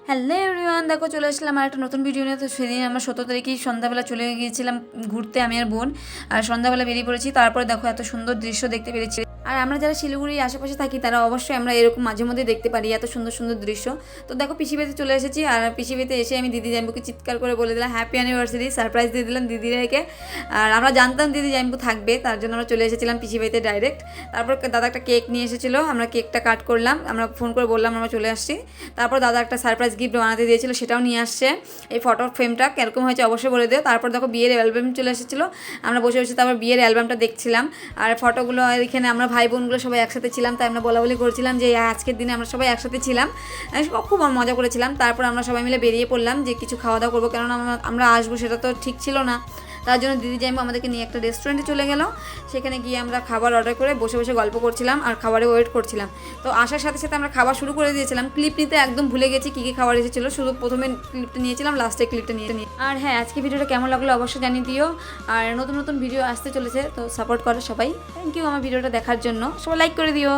Hello everyone, দেখো চলে আসলাম আর একটা নতুন ভিডিও নিয়ে। তো সেদিন আমরা 17 তারিখেই সন্ধ্যাবেলা চলে গিয়েছিলাম ঘুরতে, আমি আর বোন। আর সন্ধ্যাবেলা বেরিয়ে পড়েছি। তারপরে দেখো এত সুন্দর দৃশ্য দেখতে পেরেছি। আর আমরা যারা শিলিগুড়ির আশেপাশে থাকি তারা অবশ্যই আমরা এরকম মাঝে মধ্যে দেখতে পারি এত সুন্দর সুন্দর দৃশ্য। তো দেখো পিসিবাড়িতে চলে এসেছি। আর পিসিবাড়িতে এসে আমি দিদি জাম্বুকে চিৎকার করে বলে দিলাম হ্যাপি অ্যানিভার্সারি, সারপ্রাইজ দিয়ে দিলাম দিদিরাকে। আর আমরা জানতাম দিদি জাম্বু থাকবে, তার জন্য আমরা চলে এসেছিলাম পিসিবাড়িতে ডাইরেক্ট। তারপর দাদা একটা কেক নিয়ে এসেছিলো, আমরা কেকটা কাট করলাম, আমরা ফোন করে বললাম আমরা চলে আসছি। তারপর দাদা একটা সারপ্রাইজ গিফট বানাতে দিয়েছিল, সেটাও নিয়ে আসছে। এই ফটোর ফ্রেমটা কীরকম হয়েছে অবশ্যই বলে দিও। তারপর দেখো বিয়ের অ্যালবাম চলে এসেছিলো, আমরা বসে বসে তারপর বিয়ের অ্যালবামটা দেখছিলাম। আর ফটোগুলো এখানে আমরা ভাই বোনগুলো সবাই একসাথে ছিলাম, তাই আমরা বলা বলি করছিলাম যে আজকের দিনে আমরা সবাই একসাথে ছিলাম, খুব মজা করেছিলাম। তারপর আমরা সবাই মিলে বেরিয়ে পড়লাম যে কিছু খাওয়া দাওয়া করবো, কেননা আমরা আসবো সেটা তো ঠিক ছিল না। তার জন্য দিদি জাইমা আমাদেরকে নিয়ে একটা রেস্টুরেন্টে চলে গেল। সেখানে গিয়ে আমরা খাবার অর্ডার করে বসে বসে গল্প করছিলাম আর খাবারে ওয়েট করছিলাম। তো আসার সাথে সাথে আমরা খাবার শুরু করে দিয়েছিলাম। ক্লিপ নিতে একদম ভুলে গেছি কী কী খাবার এসেছিলো, শুধু প্রথমে ক্লিপটা নিয়েছিলাম, লাস্টে ক্লিপটা নিয়ে। আর হ্যাঁ, আজকে ভিডিওটা কেমন লাগলো অবশ্যই জানিয়ে দিও। আর নতুন নতুন ভিডিও আসতে চলেছে, তো সাপোর্ট করো সবাই। থ্যাংক ইউ আমার ভিডিওটা দেখার জন্য, সবাই লাইক করে দিও।